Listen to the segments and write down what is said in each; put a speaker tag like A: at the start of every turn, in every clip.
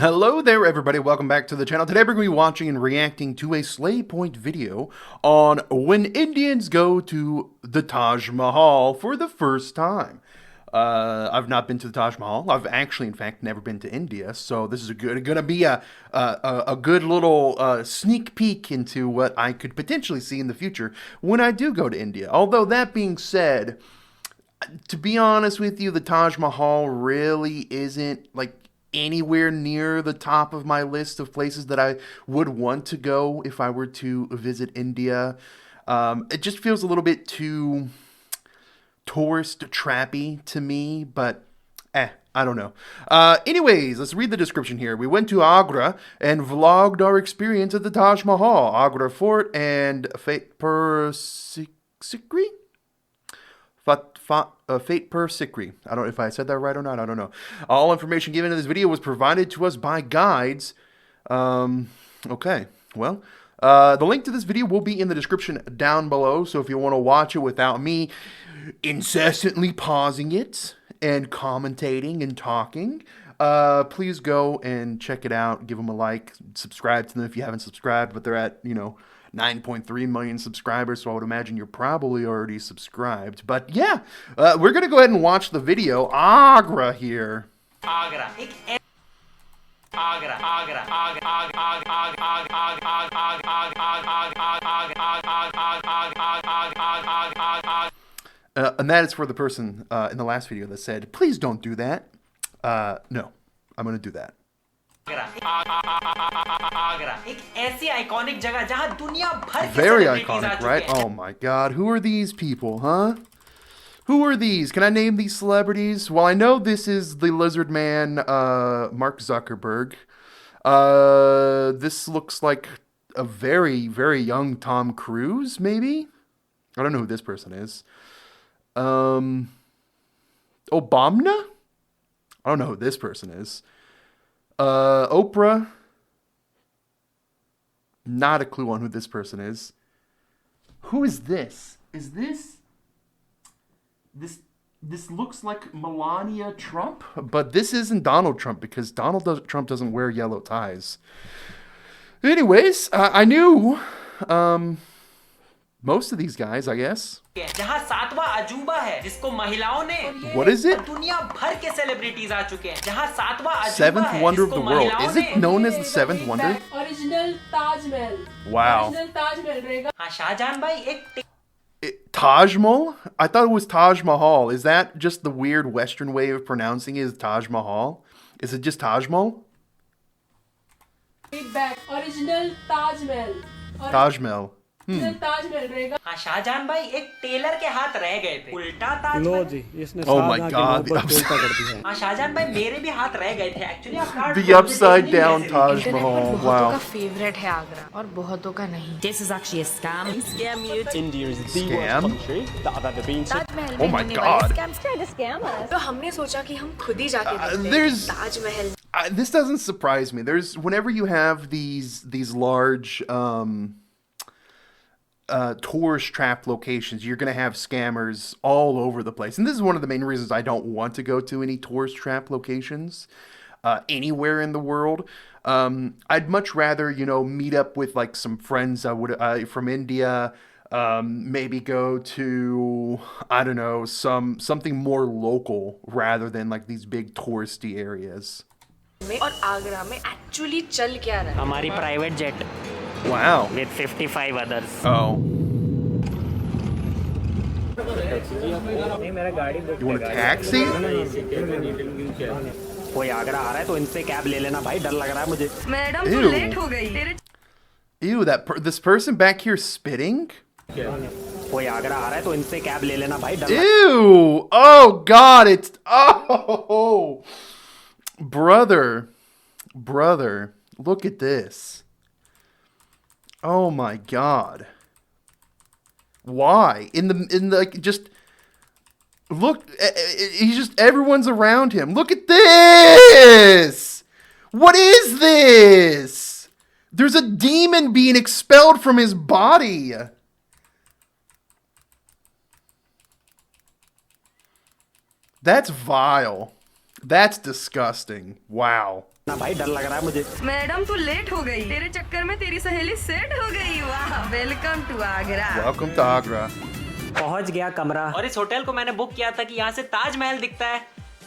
A: Hello there everybody, welcome back to the channel. Today we're going to be watching and reacting to a Slay Point video on when Indians go to the Taj Mahal for the first time. I've not been to the Taj Mahal. I've actually, in fact, never been to India, so this is gonna be a good little sneak peek into what I could potentially see in the future when I do go to India. Although that being said, to be honest with you, the Taj Mahal really isn't like anywhere near the top of my list of places that I would want to go if I were to visit India. It just feels a little bit too tourist trappy to me, but I don't know. Anyways, let's read the description here. We went to Agra and vlogged our experience at the Taj Mahal, Agra Fort, and Fatehpur Sikri? Fatehpur Sikri. I don't know if I said that right or not. I don't know. All information given in this video was provided to us by guides. Okay. Well, the link to this video will be in the description down below. So if you want to watch it without me incessantly pausing it and commentating and talking, please go and check it out. Give them a like. Subscribe to them if you haven't subscribed. But they're at, 9.3 million subscribers, so I would imagine you're probably already subscribed. But yeah, we're going to go ahead and watch the video. Agra here. Agra. And that is for the person in the last video that said, please don't do that. No, I'm going to do that. Very iconic, right? Oh my god, who are these people, huh? Who are these? Can I name these celebrities? Well, I know this is the Lizard Man, Mark Zuckerberg. This looks like a very, very young Tom Cruise, maybe? I don't know who this person is. Obama? I don't know who this person is. Oprah. Not a clue on who this person is. Who is this? Is this looks like Melania Trump? But this isn't Donald Trump because Trump doesn't wear yellow ties. Anyways, I knew most of these guys, I guess. What is it? Seventh wonder of the world. Is it known as the seventh wonder? Wow. Taj Mahal? I thought it was Taj Mahal. Is that just the weird Western way of pronouncing it? Is Taj Mahal? Is it just Taj Mahal? Feedback. Original Taj Mahal. Taj Mahal. Shahjahan भाई एक Taylor के हाथ रह गए थे उल्टा ताजमहल इसने oh my god Shahjahan भाई मेरे भी हाथ रह गए थे actually the upside down Taj Mahal wow का फेवरेट है आगरा और बहुतों का नहीं this is actually a scam India is the worst country that I've ever been to oh my god scams tried to scam us तो हमने सोचा कि हम खुद ही जाके देखते हैं Taj Mahal this doesn't surprise me there's whenever you have these large tourist trap locations, you're going to have scammers all over the place. And this is one of the main reasons I don't want to go to any tourist trap locations anywhere in the world. I'd much rather, meet up with like some friends from India, maybe go to, I don't know, something more local rather than like these big touristy areas. और आगरा में actually चल क्या रहा है हमारी private jet Wow. With 55 others. Oh. You want a taxi? कोई आगरा आ रहा है तो इनसे कैब ले लेना भाई डर लग रहा है मुझे मैडम तू लेट हो गई Ew, this person back here spitting? कोई आगरा आ रहा है तो इनसे कैब ले लेना भाई डर Ew! Oh god, it's oh brother, look at this. Oh my god. Why? In the just look he's just everyone's around him. Look at this. What is this? There's a demon being expelled from his body. That's vile. That's disgusting. Wow.
B: ना भाई डर लग रहा है मुझे।
C: Madam तू late हो गई, तेरे चक्कर में तेरी सहेली सेट हो गई। वाह, welcome to Agra.
A: Welcome to Agra.
B: पहुंच गया कमरा। और इस होटल को मैंने बुक किया था कि यहाँ से ताजमहल दिखता है,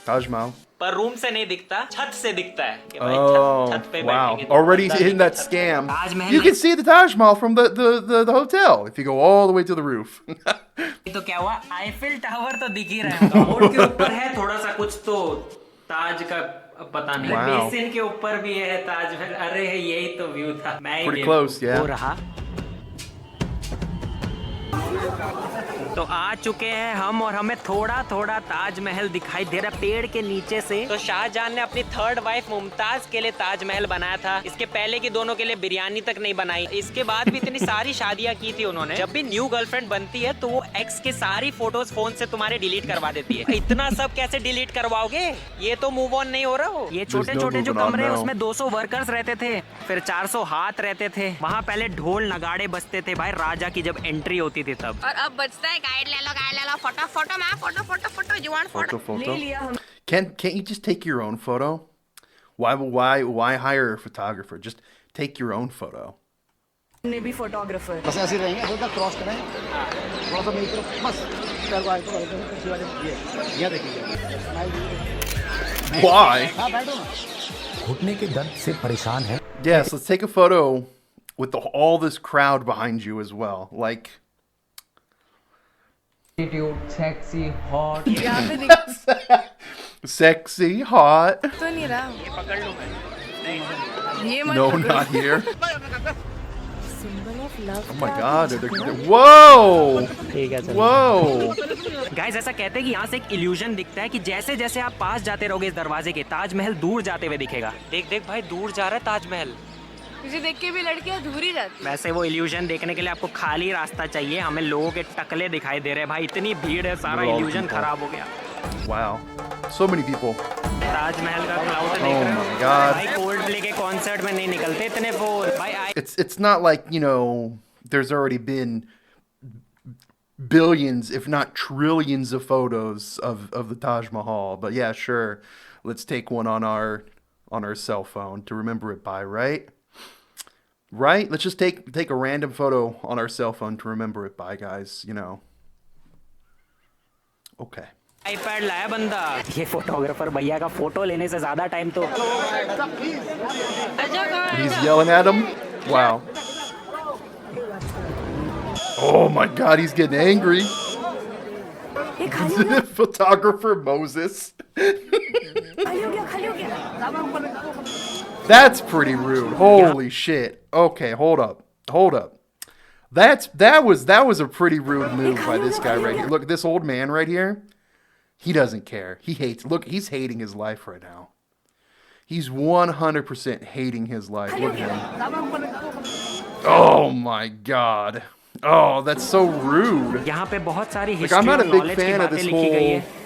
A: Taj Mahal.
B: पर रूम से नहीं दिखता, छत से दिखता है कि भाई
A: Oh,
B: छत पे
A: wow.
B: बैठेंगे तो
A: Already
B: अंदर
A: in that
B: छत पे।
A: scam.
B: Taj Mahal
A: You can see the Taj Mahal from the hotel if you go all the way to the roof.
B: तो क्या हुआ, आईफिल टावर तो दिख ही रहा है। रोड के ऊपर है थोड़ा सा कुछ तो ताज का पता नहीं।
A: Wow.
B: बेसिन के ऊपर भी है ताजमहल। अरे यही तो व्यू था। मैं ही
A: Pretty
B: देखूं।
A: close, yeah.
B: हो रहा। तो आ चुके हैं हम और हमें थोड़ा थोड़ा ताजमहल दिखाई दे रहा पेड़ के नीचे से। तो शाहजहां ने अपनी थर्ड वाइफ मुमताज के लिए ताजमहल बनाया था। इसके पहले की दोनों के लिए बिरयानी तक नहीं बनाई। इसके बाद भी इतनी सारी शादियां की थी उन्होंने। जब भी न्यू गर्लफ्रेंड बनती है तो वो एक्स के सारी फोटोज फोन से तुम्हारे डिलीट करवा देती है। इतना सब कैसे डिलीट करवाओगे? ये तो मूव ऑन नहीं हो रहा हो। ये छोटे छोटे जो कमरे हैं उसमें 200 वर्कर्स रहते थे, फिर 400 हाथ रहते थे। वहाँ पहले ढोल नगाड़े बजते थे भाई, राजा की जब एंट्री होती थी तब।
C: और अब बचता है गाइड ले लो, photo photo ma'am, photo photo photo, you want
A: Photo,
C: photo?
A: photo.
C: ले लिया हम।
A: Can't you just take your own photo? Why hire a photographer? Just take your own photo.
C: ने भी फोटोग्राफर।
D: बस ऐसे रहेंगे, थोड़ा क्रॉस करें, थोड़ा सा मेरी तरफ, बस पैर को आगे को आगे को, वाले ये देखिए।
A: Why?
D: हाँ बैठो ना।
E: घुटने के दर्द से परेशान है।
A: Yes, let's take a photo with all this crowd behind you as well. Like,
F: sexy, hot.
C: यहाँ पे दिख
A: sexy, hot.
C: तो नहीं रहा। ये पकड़ लो मैं। ये मत
A: No,
C: पकड़ो।
A: not here.
C: Symbol of love
A: Oh my
C: क्या
A: God.
C: है?
A: Whoa!
B: ठीक है
A: Whoa!
B: गाइस, ऐसा कहते हैं कि यहाँ से एक इल्यूजन दिखता है कि जैसे जैसे आप पास जाते रहोगे इस दरवाजे के, ताजमहल दूर जाते हुए दिखेगा। देख देख भाई, दूर जा रहा है ताजमहल।
C: तुझे देख के भी लड़कियां दूर ही जाती।
B: वैसे वो इल्यूजन देखने के लिए आपको खाली रास्ता चाहिए। हमें लोगों के टकले दिखाई दे रहे हैं भाई, इतनी भीड़ है, सारा
A: We're all
B: इल्यूजन
A: people.
B: खराब हो गया।
A: Wow. So many people.
B: Taj Mahal का क्लाउड देख
A: Oh
B: रहे
A: my
B: हो
A: God.
B: भाई, कोल्ड प्ले के कॉन्सर्ट में नहीं निकलते इतने फूल भाई।
A: It's not like, you know, there's already been billions, if not trillions of photos of the Taj Mahal. But yeah, sure. Let's take one on our cell phone to remember it by, right? Right? Let's just take a random photo on our cell phone to remember it by, guys, you know. Okay.
B: IPad लाया बंदा। ये photographer भैया का photo लेने से ज्यादा time तो
A: He's yelling at him. Wow. Oh my God, he's getting angry.
C: ये खाली हो गया,
A: Photographer Moses.
C: खाली हो गया, खाली हो गया।
A: That's pretty rude. Holy shit. Okay, hold up. Hold up. That was a pretty rude move by this guy right here. Look, this old man right here. He doesn't care. He hates. Look, he's hating his life right now. He's 100% hating his life. Look at him. Oh my God. Oh, that's so rude.
B: यहाँ पे बहुत सारी
A: I'm
B: history
A: not
B: और
A: a big
B: knowledge की
A: fan of
B: बातें
A: this
B: लिखी गई है।
A: whole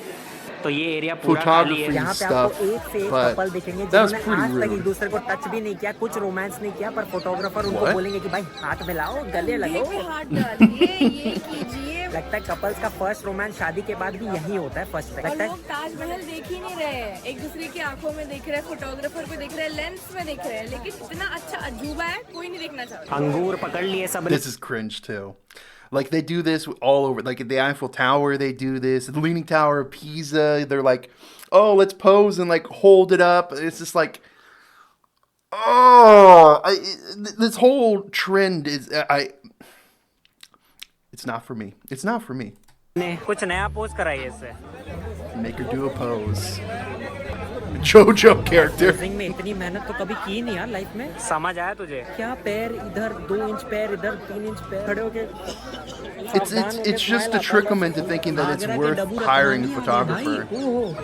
B: तो ये एरिया पूरा खाली है।
A: photography
G: यहाँ पे
A: stuff,
G: आपको एक से एक
A: but
G: कपल दिखेंगे
A: that was
G: जिन्होंने
A: pretty
G: आज तक एक
A: rude.
G: दूसरे को टच भी नहीं किया, कुछ रोमांस नहीं किया, पर फोटोग्राफर उनको
A: What?
G: बोलेंगे कि भाई हाथ मिलाओ, गले लगो।
C: हाथ डालिए, ये कीजिए।
G: लगता है कपल्स का फर्स्ट रोमांस शादी के बाद भी यही होता है फर्स्ट
C: और
G: लगता है।
C: लोग ताजमहल देख ही नहीं रहे हैं, एक दूसरे की आंखों में देख रहे हैं, फोटोग्राफर पे देख रहे हैं, लेंस में देख रहे हैं, लेकिन इतना अच्छा अजूबा है, कोई नहीं देखना चाहता।
B: अंगूर पकड़ लिए सब।
A: This is cringe too. Like they do this all over. Like at the Eiffel Tower, they do this. The Leaning Tower of Pisa, they're like, "Oh, let's pose and like hold it up." It's just like, this whole trend is It's not for me. It's not for me.
B: ने कुछ नया pose कराइए इससे।
A: Make her do a pose. JoJo character.
G: Posing में इतनी मेहनत तो कभी की नहीं यार लाइफ में।
B: समझ आया तुझे?
G: क्या पैर इधर 2 इंच पैर इधर 3 इंच पैर खड़े होके
A: It's just to trick them into thinking that it's worth hiring a photographer.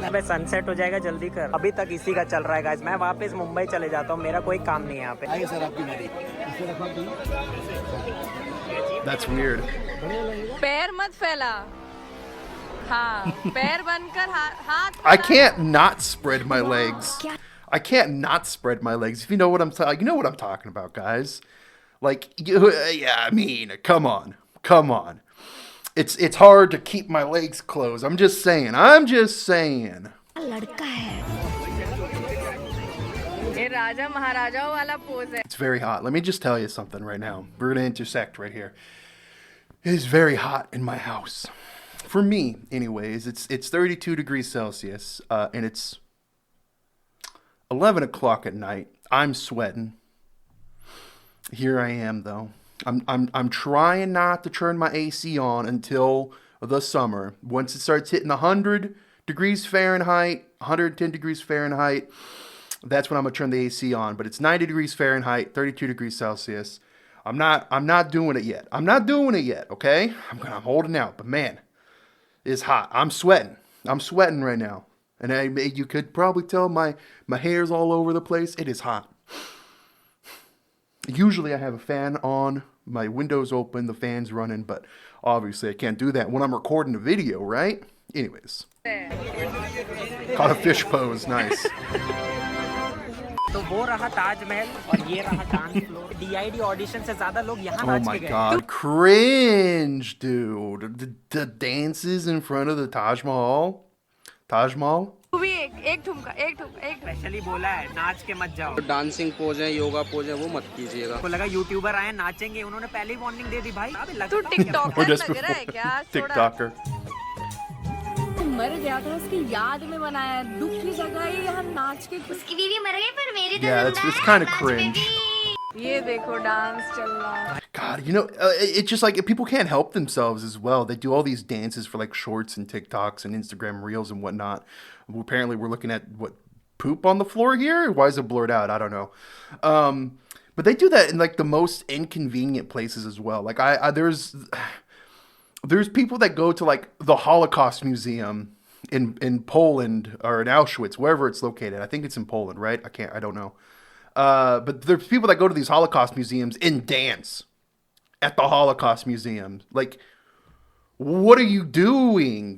B: अबे सनसेट हो जाएगा, जल्दी कर। अभी तक इसी का चल रहा है गाइस। मैं वापस मुंबई चले जाता हूँ, मेरा कोई काम नहीं है यहाँ पे।
D: आइए सर आपकी बारी।
A: That's weird.
C: पैर मत फैला। हाँ, पैर बनकर हाथ।
A: I can't not spread my legs. I can't not spread my legs. If you know what you know what I'm talking about, guys. Like, yeah, I mean, come on. It's hard to keep my legs closed. I'm just saying.
C: लड़का है। ये राजा महाराजाओं वाला pose है.
A: It's very hot. Let me just tell you something right now. We're going to intersect right here. It is very hot in my house. For me, anyways, it's 32 degrees Celsius, and it's 11 o'clock at night. I'm sweating. Here I am, though. I'm trying not to turn my AC on until the summer. Once it starts hitting 100 degrees Fahrenheit, 110 degrees Fahrenheit, that's when I'm gonna turn the AC on. But it's 90 degrees Fahrenheit, 32 degrees Celsius. I'm not doing it yet. I'm not doing it yet. Okay, I'm holding out. But man, it's hot. I'm sweating. I'm sweating right now, and you could probably tell my hair's all over the place. It is hot. Usually I have a fan on, my window's open, the fan's running, but obviously I can't do that when I'm recording a video, right? Anyways. Caught a fish pose, nice.
B: तो वो रहा ताजमहल और ये रहा dance floor. DID audition से ज्यादा लोग यहाँ
A: Oh
B: नाच
A: my
B: के गए.
A: god, cringe, dude. The dances in front of the Taj Mahal? Taj Mahal?
C: तू भी एक ठुमका.
B: स्पेशली बोला है नाच के मत जाओ.
H: डांसिंग पोज है, योगा पोज है, वो मत कीजिएगा.
B: को लगा यूट्यूबर आए नाचेंगे, उन्होंने पहले ही वार्निंग दे दी भाई.
C: तू टिकटॉकर लग रहा है क्या?
A: TikToker.
C: मर गया था, उसकी याद में बनाया है. दुख की जगह ही यहाँ नाच के.
I: उसकी बीवी मर गई पर मेरी तो
A: Yeah,
I: जिंदा
A: it's
I: है,
A: kind of
I: नाच
A: cringe.
I: बेबी.
C: ये देखो डांस चल रहा है.
A: God, you know, it's just like people can't help themselves as well. They do all these dances for like shorts and TikToks and Instagram reels and whatnot. Apparently, we're looking at what poop on the floor here. Why is it blurred out? I don't know. But they do that in like the most inconvenient places as well. Like there's people that go to like the Holocaust Museum in Poland or in Auschwitz, wherever it's located. I think it's in Poland, right? I don't know. But there's people that go to these Holocaust museums and dance at the Holocaust Museum. Like, what are you doing?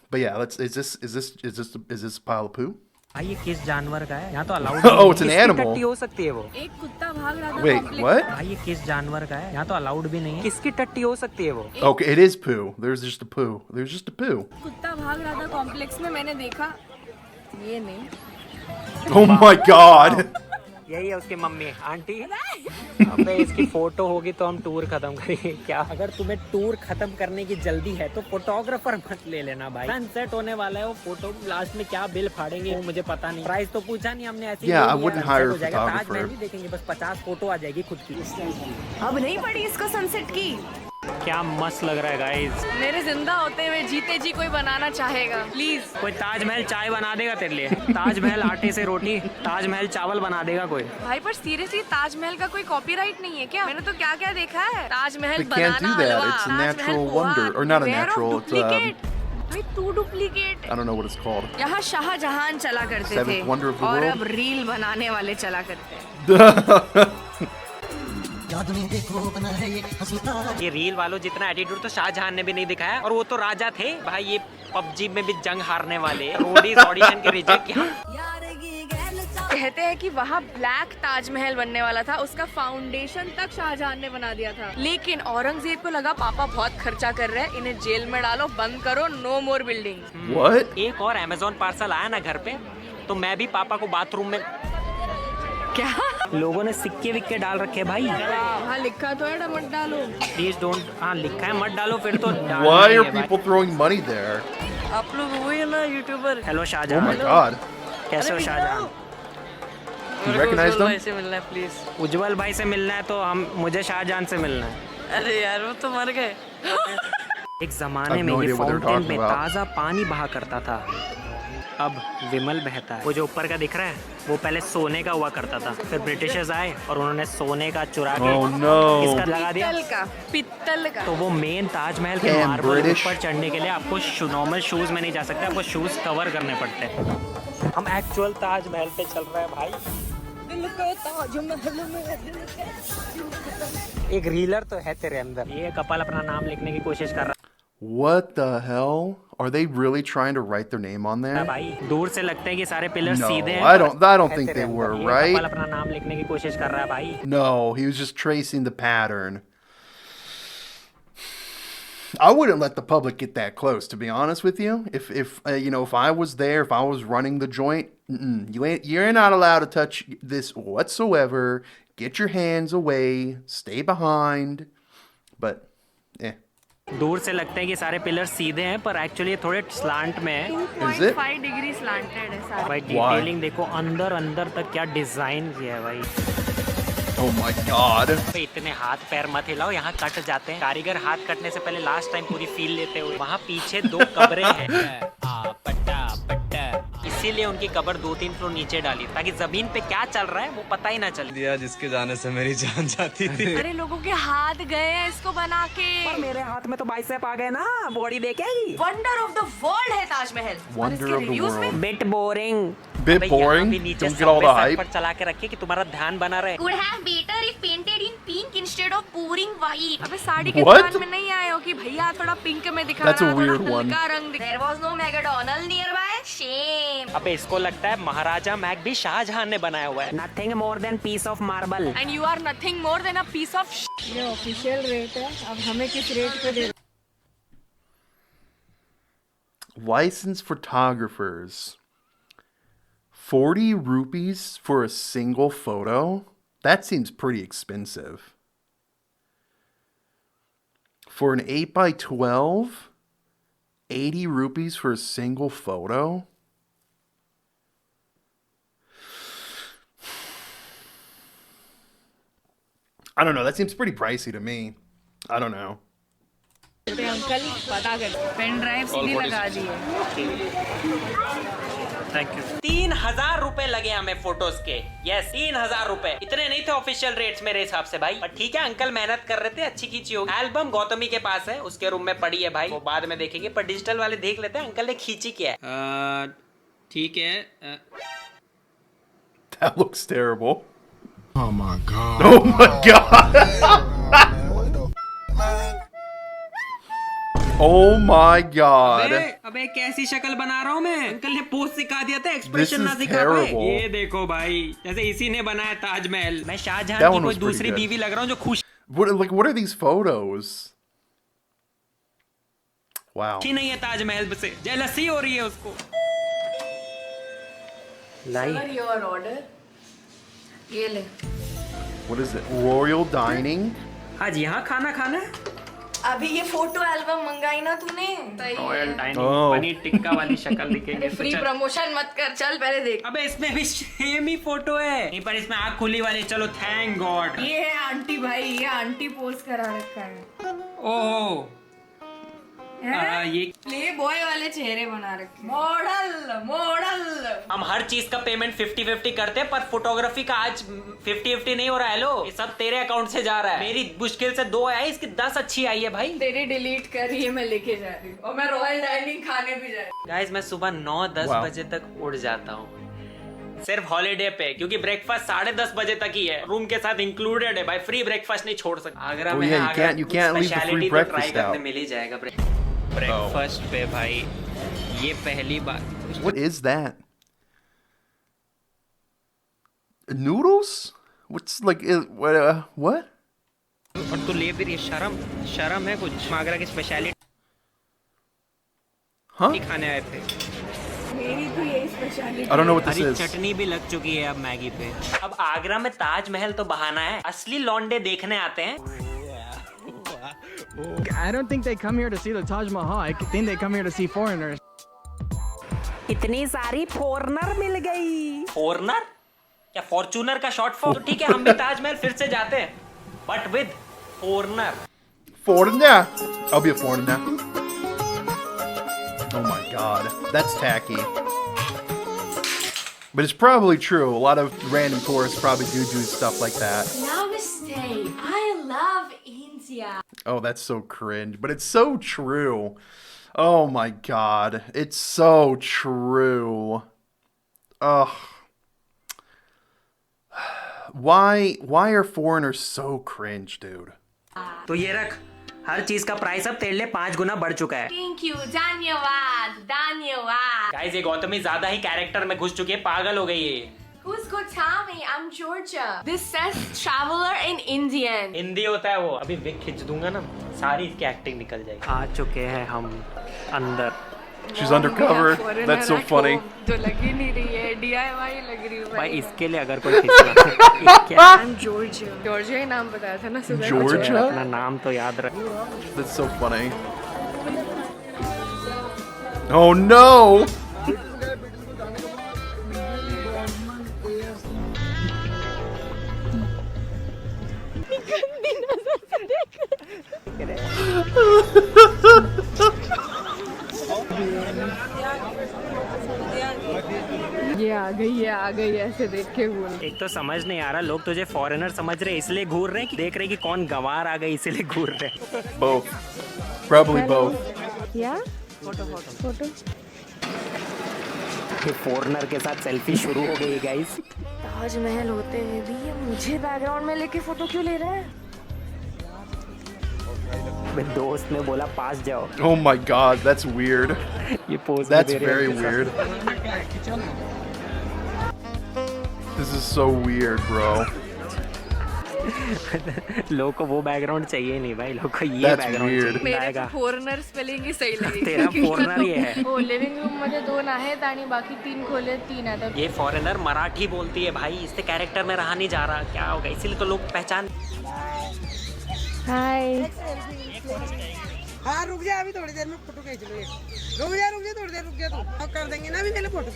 A: But yeah, is this a pile of poo?
B: भाई ये किस जानवर का है? यहाँ तो allowed.
A: Oh, it's an animal.
B: टट्टी हो सकती है वो.
C: एक कुत्ता भाग रहा था.
A: Wait, what?
B: भाई ये किस जानवर का है? यहाँ तो अलाउड भी नहीं है. किसकी टट्टी हो सकती है वो?
A: Okay, it is poo. There's just a poo. There's just a poo.
C: कुत्ता भाग रहा था कॉम्प्लेक्स में, मैंने देखा. ये नहीं.
A: Oh my god.
B: यही है उसकी मम्मी आंटी. अबे इसकी फोटो होगी तो हम टूर खत्म करेंगे क्या? अगर तुम्हें टूर खत्म करने की जल्दी है तो फोटोग्राफर मत ले लेना भाई. सनसेट होने वाला है वो फोटो. लास्ट में क्या बिल फाड़ेंगे वो मुझे पता नहीं. प्राइस तो पूछा नहीं हमने. ऐसे
A: Yeah, I wouldn't hire a photographer.
B: Taj Mahal नहीं देखेंगे, बस 50 फोटो आ जाएगी खुद की.
C: अब नहीं पड़ी इसको सनसेट की.
B: क्या मस्त लग रहा है गाइस.
C: मेरे जिंदा होते हुए जीते जी कोई बनाना चाहेगा प्लीज.
B: कोई ताजमहल चाय बना देगा तेरे लिए. ताजमहल आटे से रोटी, ताजमहल चावल बना देगा कोई.
C: भाई पर सीरियसली ताजमहल का कोई कॉपीराइट नहीं है क्या? मैंने तो क्या क्या देखा है. Taj Mahal
A: They can't
C: banana
A: do that.
C: Halwa,
A: It's a
C: Taj Mahal
A: natural
C: poha,
A: wonder. Or not a
C: beware of
A: natural, it's,
C: duplicate. भाई तू duplicate.
A: I don't know what it's called.
C: यहाँ शाहजहां चला करते थे
A: Seventh wonder of the
C: और
A: world?
C: अब रील बनाने वाले चला करते हैं.
B: ये रील वालों जितना एटीट्यूड तो शाहजहां ने भी नहीं दिखाया. और वो तो राजा थे भाई. ये पबजी में भी जंग हारने वाले. रोडीज ऑडिशन के रिजेक्ट किया.
C: कहते हैं कि वहाँ ब्लैक ताजमहल बनने वाला था. उसका फाउंडेशन तक शाहजहां ने बना दिया था. लेकिन औरंगजेब को लगा पापा बहुत खर्चा कर रहे हैं, इन्हें जेल में डालो, बंद करो, नो मोर बिल्डिंग.
A: What?
B: एक और अमेजोन पार्सल आया ना घर पे, तो मैं भी पापा को बाथरूम में.
C: क्या?
B: लोगों ने सिक्के विक्के डाल रखे भाई.
C: हाँ लिखा तो है मत डालो.
B: Please don't. हाँ लिखा है मत डालो. फिर तो
A: Why are people throwing money there?
C: आप लोग वही है ना YouTuber.
B: Hello
A: Oh
B: Shahjahan.
A: my god.
B: कैसे हो शाहजहां?
A: You recognize them?
C: से मिलना है प्लीज.
B: उज्जवल भाई से मिलना है तो मुझे शाहजहां से मिलना है.
C: अरे यार वो तो मर गए.
B: एक जमाने
A: I've
B: में
A: no
B: ये
A: idea what they're
B: fountain
A: talking
B: में
A: about.
B: ताज़ा पानी बहा करता था. अब विमल बहता है. वो जो ऊपर का दिख रहा है वो पहले सोने का हुआ करता था. फिर ब्रिटिशर्स आए और उन्होंने सोने का चुरा के
A: Oh no.
B: इसका लगा दिया.
C: पित्तल का.
B: तो वो मेन ताजमहल के
A: Damn,
B: मार्बल
A: British.
B: ऊपर चढ़ने के लिए आपको नॉर्मल शूज में नहीं जा सकते. आपको शूज कवर करने पड़ते हैं. हम एक्चुअल ताजमहल पे चल रहे हैं भाई. एक रीलर तो है तेरे अंदर. ये कपल अपना नाम लिखने की कोशिश कर रहा
A: What the hell? Are they really trying to write their name on
B: है
A: there?
B: भाई. दूर से लगते हैं कि सारे पिलर
A: No,
B: सीधे हैं.
A: I don't
B: है
A: think
B: तेरे
A: they
B: अंदर.
A: were,
B: ये
A: right?
B: कपल अपना नाम लिखने की कोशिश कर रहा है भाई.
A: No, he was just tracing the pattern. I wouldn't let the public get that close, to be honest with you. If you know, if I was there, if I was running the joint, you're not allowed to touch this whatsoever. Get your hands away, stay behind. But,
B: दूर से लगता है कि सारे pillar सीधे हैं, पर actually थोड़े स्लांट में है।
C: 2.5 डिग्री स्लांटेड है सारा।
B: भाई डिटेलिंग देखो, अंदर तक क्या डिजाइन किया है भाई।
A: Oh my God!
B: इतने हाथ पैर मत हिलाओ, यहाँ कट जाते हैं। कारीगर हाथ कटने से पहले लास्ट टाइम पूरी फील लेते हुए। वहाँ पीछे 2 कब्रें हैं, इसीलिए उनकी कब्र 2-3 फ्लोर नीचे डाली, ताकि जमीन पे क्या चल रहा है वो पता ही ना चले।
H: दिया जिसके जाने से मेरी जान जाती थी।
C: अरे लोगों के हाथ गए हैं इसको बना के।
G: पर मेरे हाथ में तो बाइसेप आ गए ना, बॉडी देखेगी।
C: वंडर ऑफ द वर्ल्ड है Taj Mahal.
A: Wonder of the world.
B: Bit boring.
A: Bit boring. Don't get all the hype.
B: पर चला के रखिए कि तुम्हारा ध्यान बना रहे।
I: Could have better if painted in pink instead of pouring white.
C: अबे साड़ी की
A: What?
C: दुकान में नहीं आए हो कि भैया थोड़ा पिंक में दिखा
A: That's a
C: रहा, थोड़ा
A: weird one.
C: हल्का रंग दिखा।
I: There was no McDonald nearby. Shame.
B: अबे इसको लगता है महाराजा मैक भी शाहजहां ने बनाया हुआ है।
G: Nothing more than piece of marble.
C: And you are nothing more than a piece of. ये ऑफिशियल रेट है, अब हमें किस रेट पे दे।
A: Licensed photographers. 40 rupees for a single photo? That seems pretty expensive. For an 8x12? 80 rupees for a single photo? I don't know. That seems pretty pricey to me. I don't know.
C: Uncle पता कर, pen drive सीधी लगा दी है।
B: Thank you. 3000 रुपए लगे हमें photos के। Yes 3000 रुपए, इतने नहीं थे ऑफिशियल रेट्स मेरे हिसाब से भाई, पर ठीक है अंकल मेहनत कर रहे थे, अच्छी खींची होगी। एल्बम गौतमी के पास है, उसके रूम में पड़ी है भाई, वो बाद में देखेंगे, पर डिजिटल वाले देख लेते हैं अंकल ने खींची क्या है।
H: ठीक है।
A: That looks terrible. Oh my God. Oh my God. Oh my God.
B: अबे कैसी शक्ल बना रहा हूँ मैं, अंकल ने पोज सिखा दिया था,
A: This
B: एक्सप्रेशन
A: is
B: ना सिखा पाए।
A: terrible.
B: ये देखो भाई, जैसे इसी ने बनाया ताजमहल। मैं
A: That
B: शाहजहां की
A: one
B: कोई
A: was pretty
B: दूसरी
A: good.
B: बीवी लग रहा हूँ जो खुश
A: What are these photos? Wow.
B: ही नहीं है ताजमहल से, जेलसी हो रही है उसको।
C: सर योर ऑर्डर, ये ले।
A: What is it? Royal dining?
B: आज यहाँ खाना खाना है।
C: अभी ये फोटो एल्बम मंगाई ना तूने,
B: royal dining,
A: Oh.
B: Paneer tikka वाली शक्ल दिखेगी।
C: फ्री प्रमोशन मत कर, चल पहले देख।
B: अबे इसमें भी सेम ही फोटो है, नहीं पर इसमें आँख खुली वाली। चलो थैंक गॉड।
C: ये है आंटी भाई, ये आंटी पोज करा रखा है।
B: ओह ये
C: प्ले बॉय वाले चेहरे बना रखे। मॉडल
B: हम हर चीज का पेमेंट 50-50 करते हैं, पर फोटोग्राफी का आज 50-50 नहीं हो रहा है। लो ये सब तेरे अकाउंट से जा रहा है। मेरी मुश्किल से 2 आई, इसकी 10 अच्छी आई है भाई।
C: तेरी डिलीट कर रही है, मैं लेके जा रही हूँ, और मैं रॉयल डाइनिंग खाने भी जा रही हूँ।
B: गाइस मैं सुबह 9-10
A: Wow.
B: बजे तक उठ जाता हूँ, सिर्फ हॉलीडे पे, क्योंकि ब्रेकफास्ट 10:30 बजे तक ही है, रूम के साथ इंक्लूडेड है भाई। फ्री ब्रेकफास्ट नहीं छोड़ सकता। आगरा
A: Oh,
B: में
A: yeah, you
B: Agra
A: can't- you can't leave the free
B: speciality तो
A: breakfast
B: ट्राई करने
A: out.
B: मिल ही जाएगा। ब्रेकफास्ट पे भाई ये पहली बार।
A: What is that? Noodles? What's like? What?
B: और तू ले भी रही है, शर्म है कुछ। आगरा की स्पेशलिटी
A: Huh?
B: खाने आए थे।
C: मेरी तो यही speciality.
A: I don't know what this
B: Hari
A: is.
B: चटनी भी लग चुकी है अब मैगी पे। अब आगरा में ताजमहल तो बहाना है, असली लौंडे देखने आते हैं।
F: I don't think they come here to see the Taj Mahal. I think they come here to see foreigners.
G: इतनी सारी फॉरनर मिल गई।
B: फॉरनर क्या, फॉर्चूनर का शॉर्ट फॉर्म? तो ठीक है हम भी ताजमहल फिर से जाते हैं, but with foreigner.
A: Foreigner. I'll be a foreigner. Oh my God, that's tacky. But it's probably true. A lot of random tourists probably do stuff like that.
I: Namaste. I love India.
A: Oh, that's so cringe. But it's so true. Oh my God, it's so true. Ugh. Why are foreigners so cringe, dude?
B: तो ये रख, हर चीज का price अब तेरे लिए 5 गुना बढ़ चुका है।
I: Thank you. धन्यवाद.
B: गाइस ये गौतमी ज्यादा ही कैरेक्टर में घुस चुकी है, पागल हो गई है।
C: Who's Gotami? I'm Georgia. This says traveler in Indian.
B: Hindi होता है वो। अभी विक खींच दूंगा ना, सारी इसकी एक्टिंग निकल जाएगी। आ चुके हैं हम अंदर।
A: She's undercover. That's so funny.
C: जो लगी नहीं रही है, DIY लग रही है
B: भाई। इसके लिए अगर कोई खींचना क्या?
C: I'm Georgia. Georgia ही नाम बताया था ना सुबह।
A: Georgia?
B: अपना नाम तो याद रख।
A: That's so funny. Oh no!
C: ये आ गई ऐसे देख के बोल।
B: एक तो समझ नहीं आ रहा, लोग तुझे फॉरेनर समझ रहे इसलिए घूर रहे हैं कि देख रहे कि कौन गंवार आ गई इसलिए घूर रहे हैं।
A: Both. Probably both.
C: या फोटो
B: फॉरेनर के साथ सेल्फी शुरू हो गई गाइस।
C: ताजमहल होते हुए भी ये मुझे बैकग्राउंड में लेके फोटो क्यों ले रहा है?
B: मेरे दोस्त ने बोला पास जाओ।
A: Oh my god, that's weird.
B: ये pose
A: That's very weird. This is so weird, bro.
B: लोगों को वो बैकग्राउंड चाहिए नहीं भाई, लोगों को ये
A: That's
B: बैकग्राउंड
A: weird.
B: चाहिए।
C: मेरे को फॉरेनर स्पेलिंग ही सही लगी।
B: तेरा फॉरेनर ये है।
C: हो लिविंग रूम मध्ये 2 आहेत आणि बाकी 3 खोले 3 आहेत।
B: ये फॉरेनर मराठी बोलती है भाई, इससे कैरेक्टर में रहा नहीं जा रहा, क्या होगा? इसीलिए तो लोग पहचान।
C: हाय
J: हाँ रुक जा, अभी थोड़ी देर में फोटो खींच लो। रुक जा थोड़ी देर, रुक जा तू, अब कर देंगे ना अभी पहले फोटो।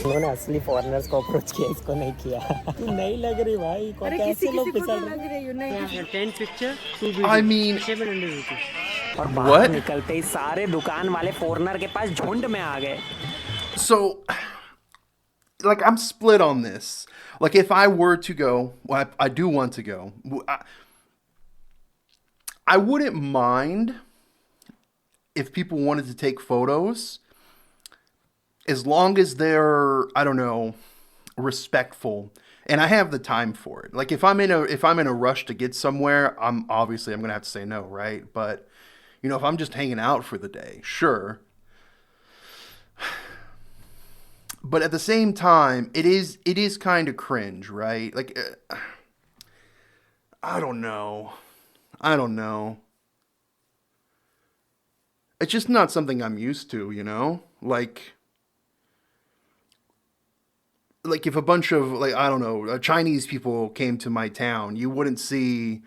B: उन्होंने असली फॉरेनर्स को अप्रोच किया, इसको नहीं किया। तू नहीं लग रही भाई,
C: अरे किसी लोग को लग रही है नहीं।
B: 10 पिक्चर
A: I mean,
B: और बाहर
A: What?
B: निकलते ही सारे दुकान वाले फॉरेनर के पास झुंड में आ गए।
A: so, like, I'm split on this. Like, if I were to go, well, I do want to go. I wouldn't mind if people wanted to take photos, as long as they're, I don't know, respectful, and I have the time for it. Like, if I'm in a rush to get somewhere, I'm gonna have to say no, right? But you know, if I'm just hanging out for the day, sure. But at the same time, it is kind of cringe, right? Like, I don't know. It's just not something I'm used to, you know? Like if a bunch of, like, I don't know, Chinese people came to my town, you wouldn't see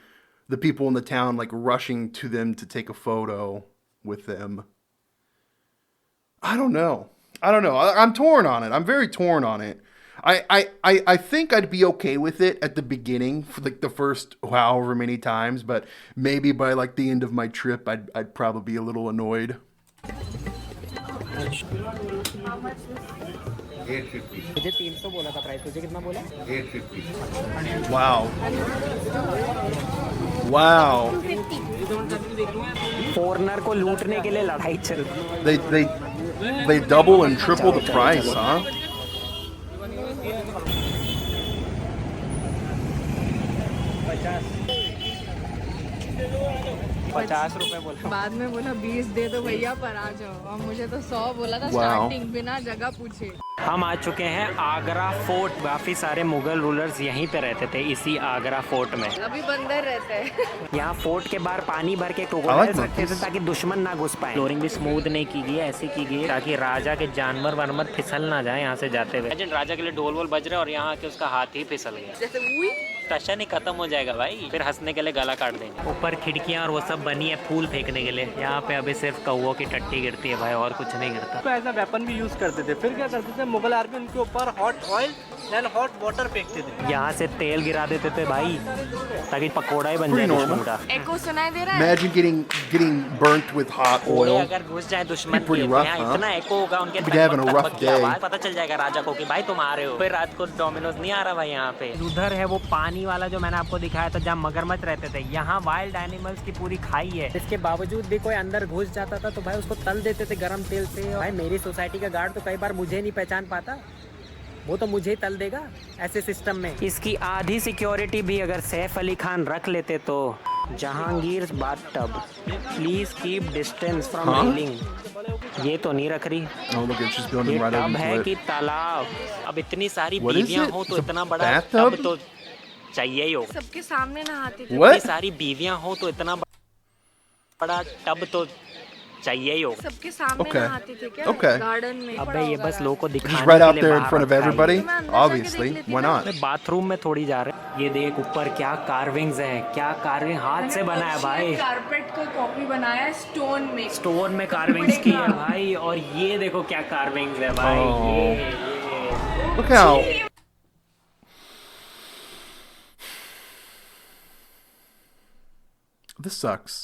A: the people in the town, like, rushing to them to take a photo with them. I don't know. I'm torn on it. I'm very torn on it. I think I'd be okay with it at the beginning for like the first however many times, but maybe by like the end of my trip, I'd probably be a little annoyed.
J: 850
B: मुझे 300 बोला था price, तुझे कितना बोला?
J: 850
A: Wow.
B: Foreigner को लूटने के लिए लड़ाई चल रही।
A: They double and triple the price, huh?
B: ₹50 बोला।
C: बाद में बोला 20 दे दो भैया पर आ जाओ, और मुझे तो 100 बोला था स्टार्टिंग, बिना जगह पूछे।
B: हम आ चुके हैं आगरा फोर्ट। काफी सारे मुगल रूलर्स यहीं पे रहते थे, इसी आगरा फोर्ट में।
C: अभी बंदर रहते हैं।
B: यहाँ फोर्ट के बाहर पानी भर के क्रोकोडाइल्स रखते थे ताकि दुश्मन ना घुस पाए। फ्लोरिंग भी स्मूथ नहीं की गई है, ऐसी की गई है ताकि राजा के जानवर वरमत फिसल ना जाए यहाँ से जाते हुए। राजा के लिए ढोल वोल बज रहे और यहाँ के उसका हाथ ही फिसल गया।
C: जैसे
B: टशन ही खत्म हो जाएगा भाई, फिर हंसने के लिए गला काट देंगे। ऊपर खिड़कियाँ और वो सब बनी है फूल फेंकने के लिए। यहाँ पे अभी सिर्फ कौओं की टट्टी गिरती है भाई, और कुछ नहीं गिरता।
G: तो ऐसा वेपन भी यूज करते थे। फिर क्या करते थे, मुगल आर्मी उनके ऊपर hot oil and hot water फेंकते थे।
B: यहाँ से तेल गिरा देते थे भाई ताकि पकोड़ा ही बन जाए दुश्मन का।
C: एको सुनाई दे रहा है।
A: Imagine getting burnt with hot oil.
B: अगर घुस जाए दुश्मन के
A: Pretty rough,
B: यहाँ
A: huh?
B: इतना एको होगा उनके
A: Be having a rough
B: की
A: day.
B: आवाज पता चल जाएगा राजा को कि भाई तुम आ रहे हो। फिर रात को डोमिनोज नहीं आ रहा भाई यहाँ पे। उधर है वो पानी वाला जो मैंने आपको दिखाया था जहाँ मगरमच्छ रहते थे। यहाँ वाइल्ड एनिमल्स की पूरी खाई है। इसके बावजूद भी कोई अंदर घुस जाता था तो भाई उसको तल देते थे गरम तेल से। भाई मेरी सोसाइटी का गार्ड तो कई बार मुझे नहीं पहचान पाता, वो तो मुझे ही तल देगा ऐसे सिस्टम में। इसकी आधी सिक्योरिटी भी अगर सैफ अली खान रख लेते तो Jahangir bathtub, please keep distance from railing. ये तो नहीं रख रही।
A: Oh, look, it's just
B: ये
A: building right
B: टब
A: over
B: है
A: to
B: कि
A: it.
B: तालाब? अब इतनी सारी
A: What is
B: बीवियां
A: it?
B: हो तो
A: It's a
B: इतना बड़ा
A: bathtub?
B: टब तो चाहिए ही होगा।
C: सबके सामने नहाते थे।
A: What?
B: इतनी सारी बीवियां हो तो इतना बड़ा टब तो चाहिए ही होगा।
C: सबके सामने
A: Okay.
C: नहाते थे क्या?
A: Okay.
C: गार्डन में।
B: अबे ये बस लोगों को दिखाने
A: Just right
B: के
A: out
B: लिए
A: there in
B: बाहर
A: front of
B: रखा है।
A: everybody?
C: तो मैं अंदर जाके
A: Obviously.
C: देख लेती
A: Why
C: ना।
A: not?
B: मैं बाथरूम में थोड़ी जा रहे हैं। ये देख ऊपर क्या कार्विंग्स हैं, क्या कार्विंग हाथ से बना है भाई।
C: कारपेट का कॉपी बनाया है स्टोन में।
B: स्टोन में कार्विंग्स की है भाई। और ये देखो क्या कार्विंग्स है भाई।
A: Oh.
B: ये
A: Look how. This sucks.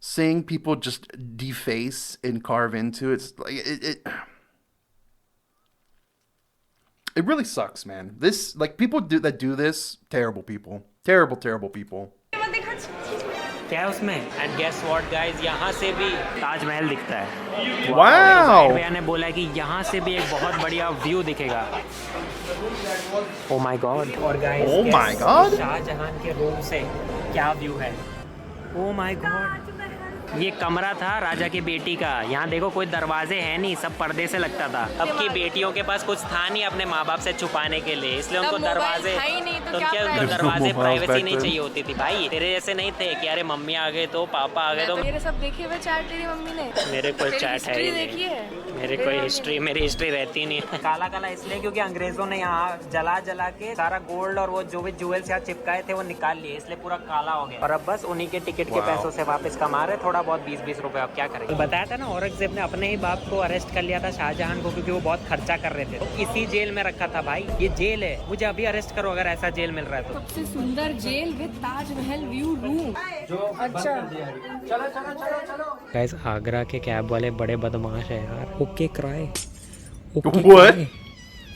A: Seeing people just deface and carve into it's like it really sucks, man. This like people that do this, terrible people, terrible people.
B: क्या है उसमें? एंड गेस व्हाट गाइस, यहाँ से भी ताजमहल दिखता है।
A: Wow.
B: भैया ने बोला कि यहाँ से भी एक बहुत बढ़िया व्यू दिखेगा। Oh my God. और guys
A: Oh my God.
B: Shahjahan के रूम से क्या व्यू है। Oh my God. ये कमरा था राजा की बेटी का। यहाँ देखो कोई दरवाजे हैं नहीं, सब पर्दे से लगता था। अब की बेटियों के पास कुछ था नहीं अपने माँ बाप से छुपाने के लिए, इसलिए उनको दरवाजे उनको दरवाजे प्राइवेसी नहीं चाहिए होती थी भाई। तेरे जैसे नहीं थे कि अरे मम्मी आ गए तो पापा आ गए तो।
C: मेरे सब देखे हुए चैट तेरी मम्मी ने।
B: मेरे कोई चैट है ही
C: देखी
B: नहीं।
C: है?
B: मेरी कोई हिस्ट्री, मेरी हिस्ट्री रहती नहीं है। काला काला इसलिए क्योंकि अंग्रेजों ने यहाँ जला जला के सारा गोल्ड और वो जो भी ज्वेल्स यहाँ चिपकाए थे वो निकाल लिए, इसलिए पूरा काला हो गया। और अब बस उन्हीं के टिकट के पैसों से वापस कमा रहे, थोड़ा बहुत 20-20 रुपए। अब क्या करें? तो बताया था ना औरंगजेब ने अपने ही बाप को अरेस्ट कर लिया था शाहजहां को, क्योंकि वो बहुत खर्चा कर रहे थे। तो इसी जेल में रखा था भाई। ये जेल है, मुझे अभी अरेस्ट करो अगर ऐसा जेल मिल रहा है तो।
C: सबसे सुंदर jail with Taj Mahal view room. अच्छा
B: गाइस आगरा के कैब वाले बड़े बदमाश है यार। ओके कराए।
A: What?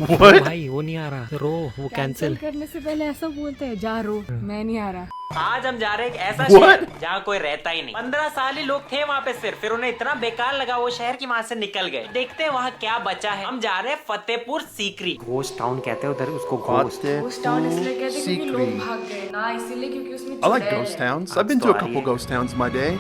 A: What?
B: भाई वो नहीं आ रहा, रो वो कैंसिल
C: करने से पहले ऐसा बोलते हैं, जा रो मैं नहीं आ रहा।
B: आज हम जा रहे हैं एक ऐसा
A: What?
B: शहर जहाँ कोई रहता ही नहीं। 15 साल ही लोग थे वहाँ पे सिर्फ, फिर उन्हें इतना बेकार लगा वो शहर की वहाँ से निकल गए। देखते हैं वहाँ क्या बचा है। हम जा रहे हैं फतेहपुर सीकरी। घोस्ट टाउन कहते हैं उधर उसको।
C: घोस्ट टाउन इसलिए कहते हैं क्योंकि लोग
A: Sikri.
C: भाग गए ना, इसीलिए क्योंकि उसमें
A: I like
C: चुड़ैल
A: ghost
C: है।
A: towns. I've been to a couple ghost towns in my day.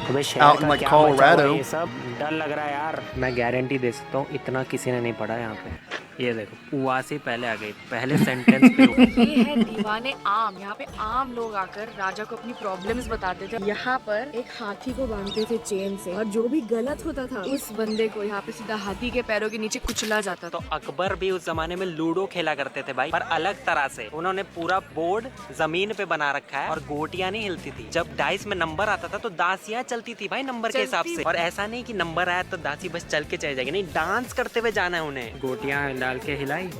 B: अबे
A: Out
B: शहर
A: in,
B: का
A: like,
B: क्या बचा हुआ है
A: Colorado.
B: ये सब? डर लग रहा है यार। मैं गारंटी दे सकता हूँ इतना किसी ने नहीं पढ़ा यहाँ पे। ये देखो उवासी पहले आ गई, पहले सेंटेंस पे।
C: ये है दीवाने आम। यहाँ पे आम लोग आकर राजा को अपनी प्रॉब्लम्स बताते थे। यहाँ पर एक हाथी को बांधते थे चेन से, और जो भी गलत होता था उस बंदे को यहाँ पे सीधा हाथी के पैरों के नीचे कुचला जाता था।
B: तो अकबर भी उस जमाने में लूडो खेला करते थे भाई, पर अलग तरह से। उन्होंने पूरा बोर्ड जमीन पे बना रखा है और गोटियां नहीं हिलती थी। जब डाइस में नंबर आता था तो दासियां चलती थी भाई नंबर के हिसाब से। और ऐसा नहीं कि नंबर आया तो दासी बस चल के चले जाएगी, नहीं, डांस करते हुए जाना है उन्हें। गोटियां डाल के हिलाई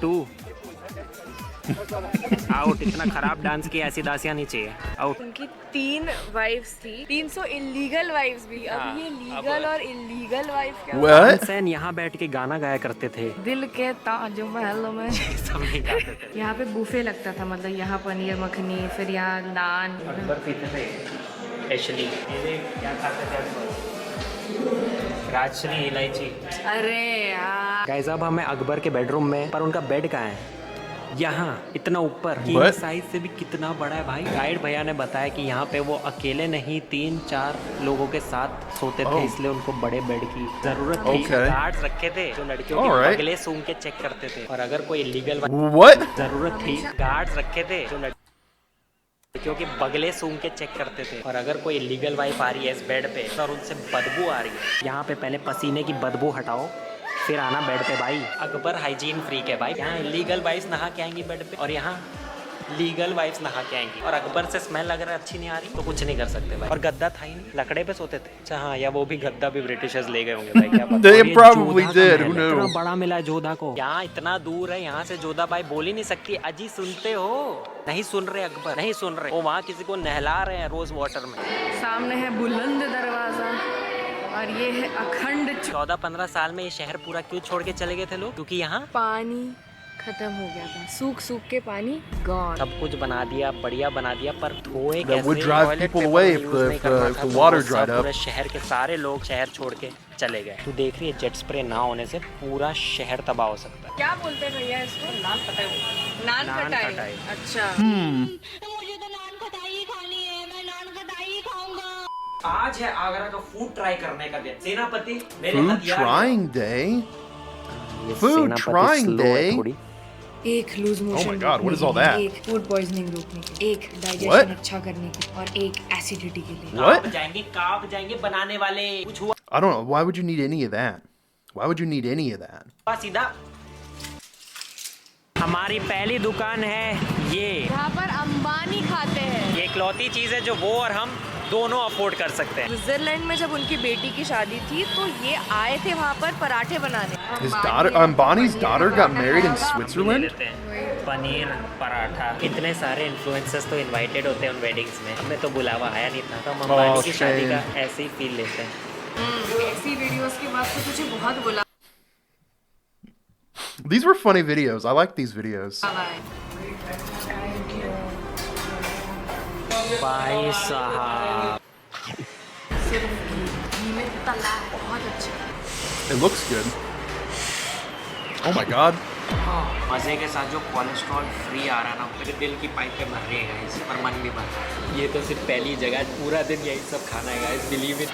B: 2 आउट। इतना खराब डांस किया, ऐसी दासियां नहीं चाहिए। आउट।
C: उनकी 3 वाइफ्स थी, 300 इलीगल वाइफ्स भी। अब ये लीगल और इलीगल वाइफ क्या?
A: What?
B: हुसैन यहाँ बैठ के गाना गाया करते थे।
C: दिल के ताजमहल में
B: सब नहीं गाते थे।
C: यहाँ पे बुफे लगता था, मतलब यहाँ पनीर मखनी, फिर यहाँ नान।
B: अकबर पीते थे स्पेशली। ये देख क्या खाते थे अकबर? राजश्री इलायची।
C: अरे यार
B: गाइस अब हमें अकबर के बेडरूम में, पर उनका बेड कहाँ है? यहाँ इतना ऊपर। King
A: What?
B: साइज से भी कितना बड़ा है भाई। गाइड भैया ने बताया कि यहाँ पे वो अकेले नहीं 3-4 लोगों के साथ सोते थे, इसलिए उनको बड़े बेड की जरूरत थी।
A: Okay.
B: गार्ड्स रखे थे जो लड़कियों के
A: Alright.
B: बगले सूंघ के चेक करते थे। और अगर कोई इलीगल
A: What?
B: जरूरत थी, गार्ड्स रखे थे जो लड़कियों के बगले सूंघ के चेक करते थे। और अगर कोई इलीगल वाइफ आ रही है इस बेड पे और उनसे बदबू आ रही है, यहाँ पे पहले पसीने की बदबू हटाओ, फिर आना बेड पे भाई। अकबर हाइजीन फ्रीक है भाई। यहाँ इलीगल वाइफ्स नहा के आएंगी बेड पे, और यहाँ लीगल वाइफ्स नहा के आएंगी। और अकबर से स्मेल अगर अच्छी नहीं आ रही तो कुछ नहीं कर सकते भाई। और गद्दा था ही नहीं, लकड़े पे सोते थे। अच्छा हाँ, या वो भी गद्दा भी ब्रिटिशर्स ले गए होंगे भाई, क्या पता।
A: They
B: और ये
A: probably
B: जोधा का
A: did,
B: महल
A: who
B: है,
A: knew?
B: इतना बड़ा मिला है जोधा को। यहाँ इतना दूर है, यहाँ से जोधा भाई बोल ही नहीं सकती अजी सुनते हो। नहीं सुन रहे अकबर, नहीं सुन रहे। वो वहाँ किसी को नहला रहे हैं रोज वाटर में।
C: सामने है बुलंद दरवाजा और ये है अखंड
B: 14-15 साल में ये शहर पूरा क्यों छोड़ के चले गए थे लोग? क्योंकि यहाँ
C: पानी खत्म हो गया था, सूख सूख के पानी गॉन।
B: सब कुछ बना दिया, बढ़िया बना दिया, पर धोए
A: That
B: कैसे?
A: would drive
B: toilet
A: people
B: paper
A: away
B: use
A: if the-
B: नहीं करना
A: if
B: था,
A: the
B: तो
A: water
B: वो
A: dried
B: सब
A: up.
B: पूरे शहर के सारे लोग शहर छोड़ के चले गए। तू देख रही है जेट स्प्रे ना होने से पूरा शहर तबाह हो सकता है।
C: क्या बोलते हैं भैया इसको?
B: नान खटाई।
C: नान
B: नान
C: खटाई।
B: खटाई।
C: अच्छा
B: आज है आगरा का फूड ट्राई करने का दिन। सेनापति मेरे
A: Food
B: हथियार
A: trying day?
B: ये
A: Food
B: सेनापति
A: trying
B: slow है
A: day?
B: थोड़ी।
C: एक loose motion
A: my God, what is all that?
C: एक फूड पॉइजनिंग रोकने के, एक
A: What?
C: डाइजेशन अच्छा करने के, और एक एसिडिटी के लिए।
A: What?
B: कांप जाएंगे बनाने वाले। कुछ हुआ
A: I don't know. Why would you need any of that? Why would you need any of that?
B: सीधा। हमारी पहली दुकान है ये।
C: यहाँ पर अंबानी खाते हैं।
B: ये इकलौती चीज है जो वो और हम दोनों अफोर्ड कर सकते हैं।
C: स्विट्जरलैंड में जब उनकी बेटी की शादी थी तो ये आए थे वहाँ पर पराठे बनाने।
A: Ambani's daughter got married in Switzerland?
B: Paneer paratha. इतने सारे इन्फ्लुएंसर्स तो इनवाइटेड होते हैं उन वेडिंग्स में, हमें तो बुलावा आया नहीं था। तो हम अंबानी की शादी का ऐसे ही फील लेते हैं।
C: ऐसी वीडियोस के बाद तो तुझे बहुत बुला।
A: These were funny videos. I like these videos.
B: भाई साहब
C: बहुत अच्छा।
A: It looks good. Oh my god.
B: मजे के साथ जो कोलेस्ट्रॉल फ्री आ रहा है ना, मेरे दिल की पाइप पे भर रही है गाइस, पर मन भी भर रहा है। ये तो सिर्फ पहली जगह, पूरा दिन यही सब खाना है गाइस, बिलीव इट।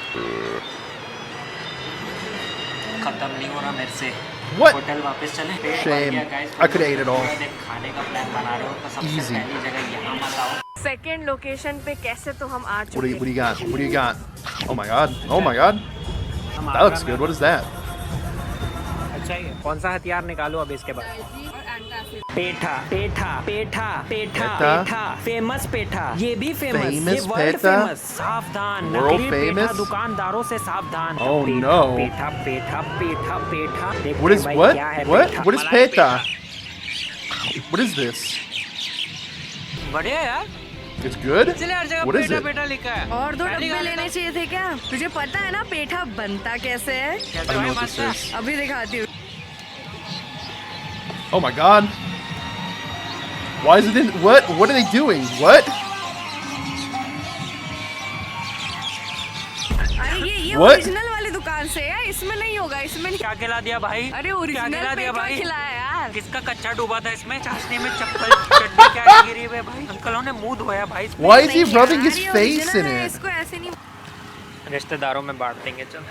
B: खत्म नहीं हो रहा मेरे से।
A: What?
B: होटल वापस चले।
A: Shame. I could have ate it all.
B: खाने का प्लान बना रहे हो तो सबसे
A: Easy.
B: पहली जगह यहाँ मत आओ।
C: सेकेंड लोकेशन पे कैसे तो हम आ
A: What do
C: चुके
A: you got? What do you got? Oh my god. Oh my god. That looks good. What is that?
B: अच्छा ही है। कौन सा हथियार निकालो अब इसके बाद? पेठा पेठा पेठा पेठा पेठा फेमस पेठा, ये भी फेमस, ये
A: Famous
B: वर्ल्ड
A: पेठा?
B: फेमस। सावधान,
A: World
B: नकली पेठा
A: famous?
B: दुकानदारों से सावधान।
A: Oh,
B: पेठा,
A: no.
B: पेठा पेठा पेठा पेठा। देखते
A: What is
B: हैं भाई
A: what?
B: क्या है
A: What?
B: पेठा।
A: What is
B: मलाई
A: peta? What is this?
B: बढ़िया यार।
A: It's good?
B: चले हर जगह
A: What is
B: पेठा
A: it?
B: पेठा लिखा है।
C: और दो डब्बे लेने चाहिए थे क्या? तुझे पता है ना पेठा बनता कैसे है?
A: I don't know what this is.
C: अभी दिखाती हूँ।
A: Oh my god. Why is it in what? What are they doing? What?
C: अरे ये
A: What?
C: ओरिजिनल वाली दुकान से है, इसमें नहीं होगा, इसमें नहीं।
B: क्या खिला दिया भाई?
C: अरे
B: क्या
C: ओरिजिनल
B: खिला दिया
C: पेठा
B: भाई?
C: खिलाया यार।
B: किसका कच्चा डूबा था इसमें? चाशनी में चप्पल चड्डी क्या गिरी हुई है भाई? अंकलों ने मुंह धोया भाई इसमें।
A: Why is he
C: नहीं
A: rubbing
C: यार,
A: his
C: ये
A: face
C: original
A: in
C: है,
A: it?
C: इसको ऐसे नहीं।
B: रिश्तेदारों में बांट देंगे। चल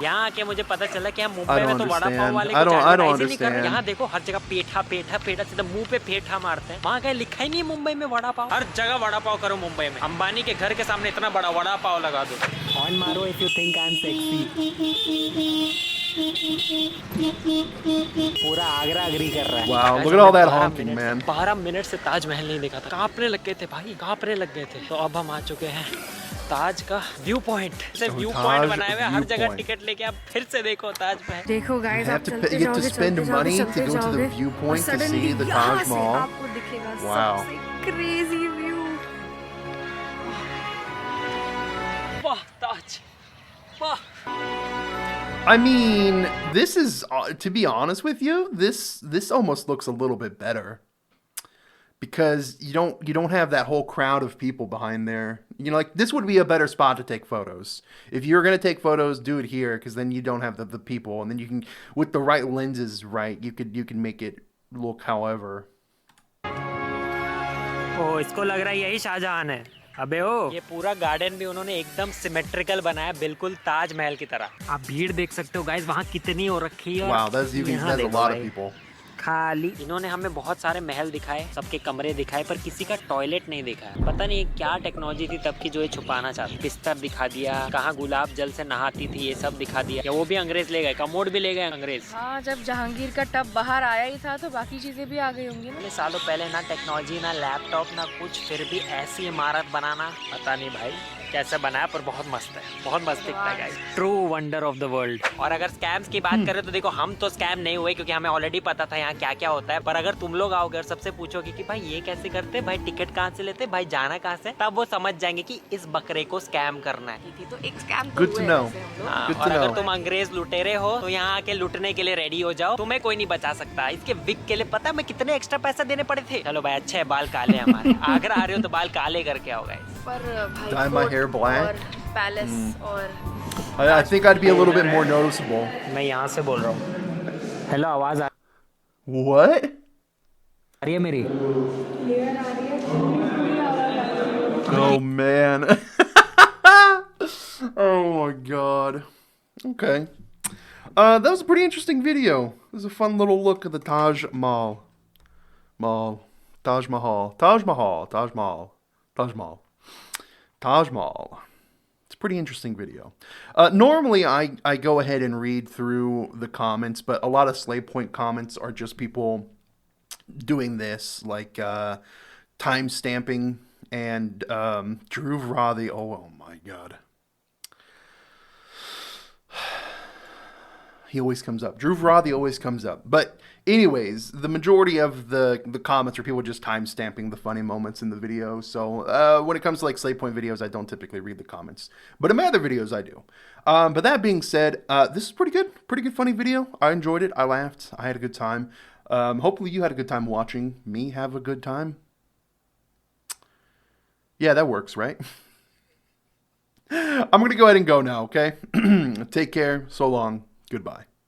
B: यहाँ आके मुझे पता चला कि हम मुंबई
A: I
B: में
A: don't
B: तो वड़ा पाव
A: understand.
B: वाले
A: I don't
B: एडवर्टाइज नहीं कर रहे।
A: understand.
B: यहाँ देखो हर जगह पेठा पेठा पेठा, सीधा मुंह पे पेठा मारते हैं। वहाँ कहीं लिखा ही नहीं है मुंबई में वड़ा पाव। हर जगह वड़ा पाव करो मुंबई में। अंबानी के घर के सामने इतना बड़ा वड़ा पाव लगा दो। ऑन मारो if you think I am sexy. पूरा आगरा अग्री कर रहा है।
A: Wow, look at all that honking, man.
B: 12 minute से ताजमहल नहीं देखा था। कांपने लग गए थे भाई, कांपने लग गए थे। तो अब हम आ चुके हैं ताज का व्यू पॉइंट। व्यू पॉइंट
A: ताज
B: बनाए हुए हर
A: व्यू
B: जगह
A: पॉइंट।
B: टिकट लेके आप फिर से देखो ताजमहल।
C: देखो
A: You
C: गाइस,
A: have
C: आप
A: to
C: चलते
A: you have to
C: जाओगे,
A: spend
C: चलते
A: money
C: जाओगे,
A: to go to
C: चलते
A: the
C: जाओगे,
A: viewpoint
C: और
A: to see
C: suddenly
A: the
C: यहाँ
A: Taj
C: से
A: Mahal.
C: आपको दिखेगा
A: Wow.
C: सबसे क्रेजी व्यू।
B: वाह ताज, वाह।
A: I mean, this is to be honest with you, this almost looks a little bit better. Because you don't have that whole crowd of people behind there. You know, like this would be a better spot to take photos. If you're gonna take photos, do it here, because then you don't have the people, and then you can, with the right lenses, right, you can make it look however.
B: ओ इसको लग रहा है यही शाहजहां है। अबे ओ, ये पूरा garden भी उन्होंने एकदम सिमेट्रिकल बनाया, बिल्कुल ताजमहल की तरह। आप भीड़ देख सकते हो गाइस, वहाँ कितनी हो रखी है।
A: Wow, that's a lot of people.
B: खाली इन्होंने हमें बहुत सारे महल दिखाए, सबके कमरे दिखाए, पर किसी का टॉयलेट नहीं दिखाया। पता नहीं क्या टेक्नोलॉजी थी तब की जो ये छुपाना चाहती। बिस्तर दिखा दिया, कहाँ गुलाब जल से नहाती थी, ये सब दिखा दिया। या वो भी अंग्रेज ले गए, कमोड भी ले गए अंग्रेज।
C: हाँ, जब जहांगीर का टब बाहर आया ही था तो बाकी चीजें भी आ गई होंगी ना।
B: इतने सालों पहले ना टेक्नोलॉजी, ना लैपटॉप, ना कुछ, फिर भी ऐसी इमारत बनाना, पता नहीं भाई कैसे बनाया, पर बहुत मस्त है, बहुत मस्त दिखता है guys. True wonder of the world. और अगर स्कैम्स की बात करें तो देखो, हम तो स्कैम नहीं हुए क्योंकि हमें ऑलरेडी पता था यहाँ क्या क्या होता है। पर अगर तुम लोग आओगे और सबसे पूछोगे कि भाई ये कैसे करते, भाई टिकट कहाँ से लेते, भाई जाना कहाँ से, तब वो समझ जाएंगे कि इस बकरे को स्कैम करना है।
C: तो एक स्कैम
A: Good to know.
B: हाँ,
A: Good
B: और
A: to
B: अगर
A: know.
B: तुम अंग्रेज लुटेरे हो तो यहाँ आके लुटने के लिए रेडी हो जाओ, तुम्हें कोई नहीं बचा सकता। इसके विग के लिए पता है मैं कितने एक्स्ट्रा पैसा देने पड़े थे। चलो भाई अच्छे है, बाल काले हमारे। आगरा आ रहे हो तो बाल काले करके आओ गाइस।
C: पर भाई
A: Dye my hair black?
C: और पैलेस और
A: I think I'd be a little bit more noticeable.
B: मैं यहाँ से बोल रहा हूँ। हेलो, आवाज आ
A: What?
B: रही है मेरी?
A: Oh man. Oh my god. Okay. That was a pretty interesting video. It was a fun little look at the Taj Mahal. Taj Mahal. Taj Mahal. Taj Mahal. Taj Mahal. Taj Mahal. It's a pretty interesting video. Normally, I go ahead and read through the comments, but a lot of Slay Point comments are just people doing this, like time stamping and Dhruv Radhi. Oh my god. He always comes up. Dhruv Radhi always comes up. But anyways, the majority of the comments are people just time stamping the funny moments in the video. So when it comes to like Slay Point videos, I don't typically read the comments. But in my other videos, I do. But that being said, this is pretty good. Pretty good funny video. I enjoyed it. I laughed. I had a good time. Hopefully you had a good time watching me have a good time. Yeah, that works, right? I'm going to go ahead and go now, okay? Take care. So long. Goodbye.